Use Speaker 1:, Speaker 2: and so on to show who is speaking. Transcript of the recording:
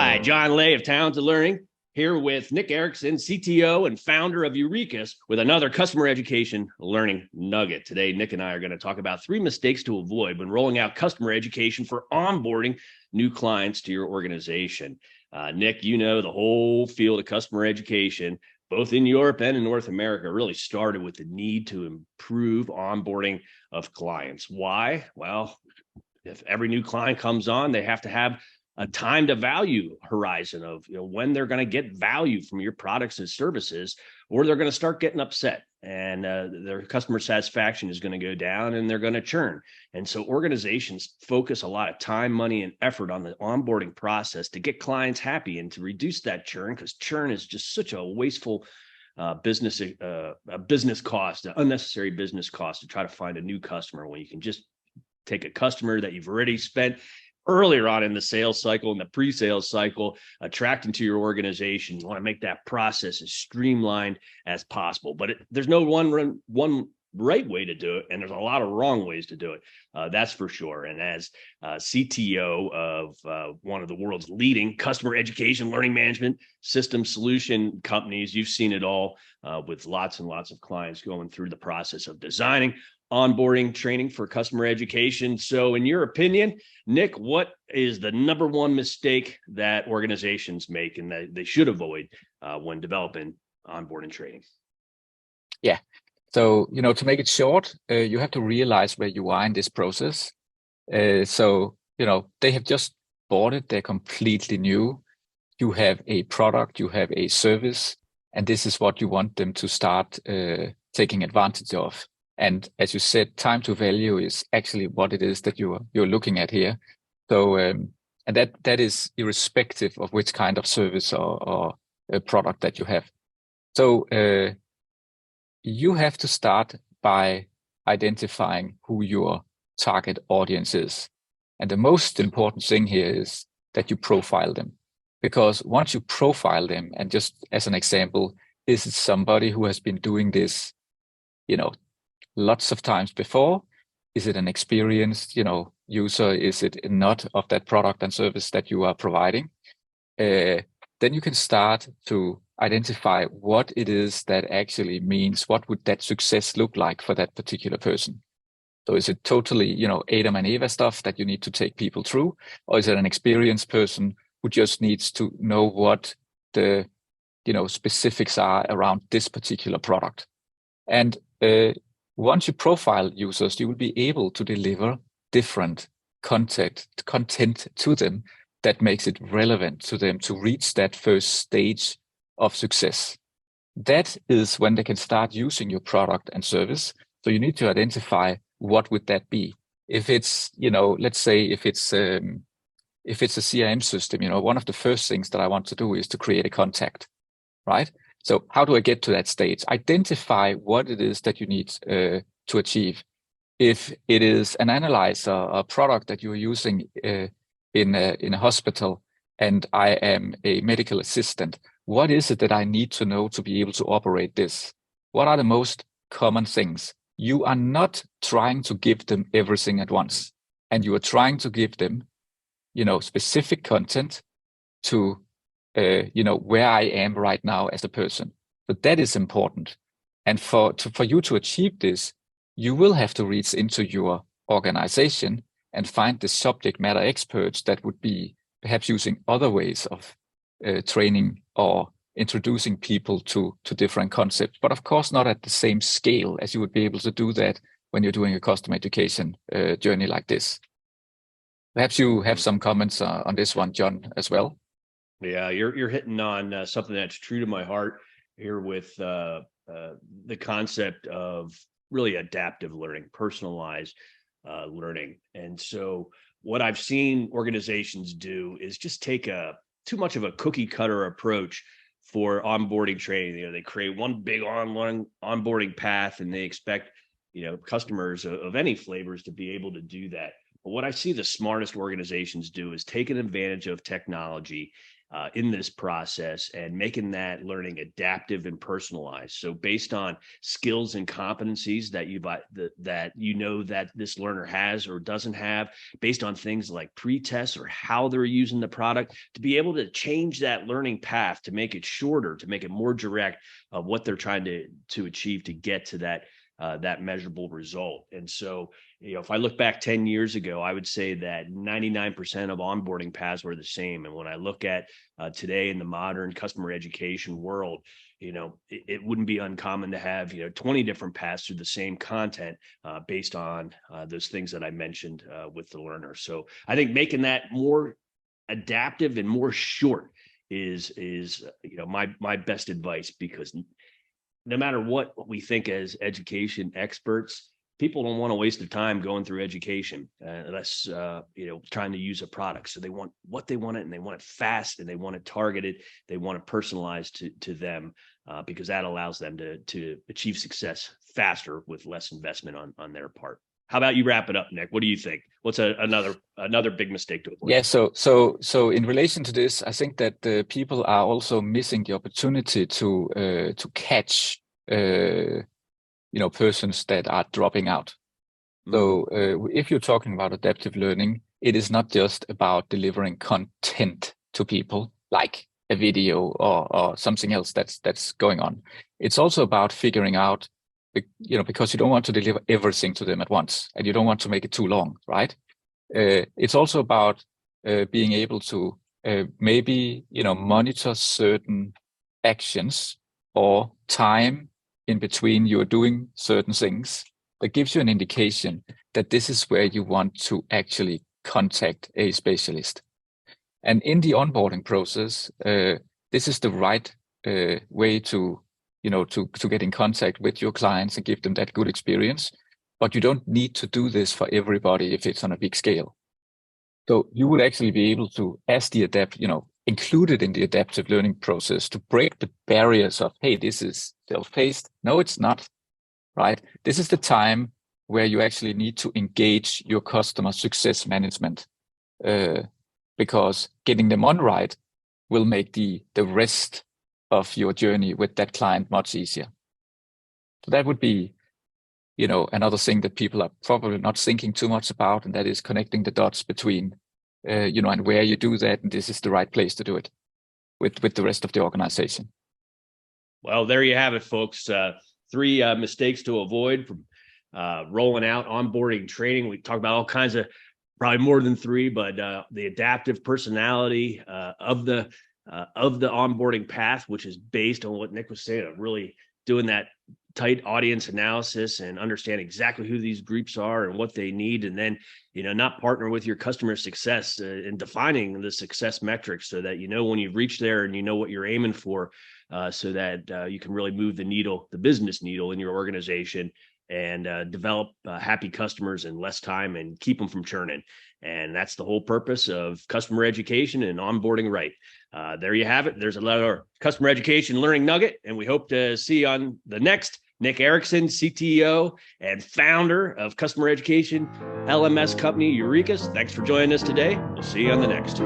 Speaker 1: Hi, John Lay of Talented Learning, here with Nick Erickson, CTO and founder of Eurekos, with another customer education learning nugget. Today, Nick and I are going to talk about 3 mistakes to avoid when rolling out customer education for onboarding new clients to your organization. Nick, you know, the whole field of customer education, both in Europe and in North America, really started with the need to improve onboarding of clients. Why? Well, if every new client comes on, they have to have a time to value horizon of when they're going to get value from your products and services, or they're going to start getting upset and their customer satisfaction is going to go down and they're going to churn. And so organizations focus a lot of time, money, and effort on the onboarding process to get clients happy and to reduce that churn, because churn is just such a wasteful business cost, an unnecessary business cost to try to find a new customer when you can just take a customer that you've already spent earlier on in the sales cycle, in the pre-sales cycle, attracting to your organization. You want to make that process as streamlined as possible. But there's no one right way to do it, and there's a lot of wrong ways to do it. That's for sure. And as CTO of one of the world's leading customer education learning management system solution companies, you've seen it all with lots and lots of clients going through the process of designing onboarding training for customer education. So in your opinion, Nick, what is the number one mistake that organizations make and that they should avoid when developing onboarding training?
Speaker 2: Yeah. So, to make it short, you have to realize where you are in this process. They have just bought it. They're completely new. You have a product, you have a service, and this is what you want them to start taking advantage of. And as you said, time to value is actually what it is that you're looking at here. So, and that is irrespective of which kind of service or a product that you have. So you have to start by identifying who your target audience is. And the most important thing here is that you profile them. Because once you profile them, and just as an example, is it somebody who has been doing this, lots of times before? Is it an experienced, user? Is it not of that product and service that you are providing? Then you can start to identify what it is that actually means. What would that success look like for that particular person? So is it totally, Adam and Eva stuff that you need to take people through? Or is it an experienced person who just needs to know what the, specifics are around this particular product? And once you profile users, you will be able to deliver different content to them that makes it relevant to them to reach that first stage of success. That is when they can start using your product and service. So you need to identify what would that be. If it's, let's say if it's a CRM system, one of the first things that I want to do is to create a contact, right? So how do I get to that stage? Identify what it is that you need to achieve. If it is an analyzer, a product that you're using in a hospital, and I am a medical assistant, what is it that I need to know to be able to operate this? What are the most common things? You are not trying to give them everything at once, and you are trying to give them, specific content to where I am right now as a person. But that is important. And for you to achieve this, you will have to reach into your organization and find the subject matter experts that would be perhaps using other ways of training or introducing people to different concepts, but of course not at the same scale as you would be able to do that when you're doing a customer education journey like this. Perhaps you have some comments on this one, John, as well.
Speaker 1: Yeah, you're hitting on something that's true to my heart here with the concept of really adaptive learning, personalized learning. And so what I've seen organizations do is just take too much of a cookie cutter approach for onboarding training. They create one big onboarding path and they expect, customers of any flavors to be able to do that. But what I see the smartest organizations do is take an advantage of technology in this process and making that learning adaptive and personalized. So based on skills and competencies that that this learner has or doesn't have, based on things like pre-tests or how they're using the product, to be able to change that learning path, to make it shorter, to make it more direct of what they're trying to achieve to get to that measurable result. And so, if I look back 10 years ago, I would say that 99% of onboarding paths were the same. And when I look at today in the modern customer education world, it wouldn't be uncommon to have, 20 different paths through the same content based on those things that I mentioned with the learner. So I think making that more adaptive and more short is my best advice, because no matter what we think as education experts, people don't want to waste their time going through education unless trying to use a product. So they want what they want it, and they want it fast, and they want it targeted. They want it personalized to them because that allows them to achieve success faster with less investment on their part. How about you wrap it up, Nick? What do you think? What's another big mistake to avoid?
Speaker 2: Yeah. So in relation to this, I think that the people are also missing the opportunity to catch persons that are dropping out. So if you're talking about adaptive learning, it is not just about delivering content to people like a video or something else that's going on. It's also about figuring out, because you don't want to deliver everything to them at once, and you don't want to make it too long, right? It's also about being able to maybe monitor certain actions or time in between you're doing certain things that gives you an indication that this is where you want to actually contact a specialist. And in the onboarding process, this is the right way to get in contact with your clients and give them that good experience. But you don't need to do this for everybody if it's on a big scale. So you would actually be able to, as the included in the adaptive learning process, to break the barriers of, hey, this is self-paced. No, it's not, right? This is the time where you actually need to engage your customer success management, because getting them on right will make the rest of your journey with that client much easier. So that would be, another thing that people are probably not thinking too much about, and that is connecting the dots between, and where you do that, and this is the right place to do it with the rest of the organization.
Speaker 1: Well, there you have it, folks. 3 mistakes to avoid from rolling out onboarding training. We talked about all kinds of, probably more than 3, but the adaptive personality of the onboarding path, which is based on what Nick was saying, of really doing that tight audience analysis and understand exactly who these groups are and what they need. And then, not partner with your customer success in defining the success metrics so that, when you've reached there and what you're aiming for, so that you can really move the business needle in your organization and develop happy customers in less time and keep them from churning. And that's the whole purpose of customer education and onboarding right. There you have it. There's another customer education learning nugget, and we hope to see you on the next. Nick Erickson, CTO and founder of customer education LMS company Eurekos. Thanks for joining us today. We'll see you on the next.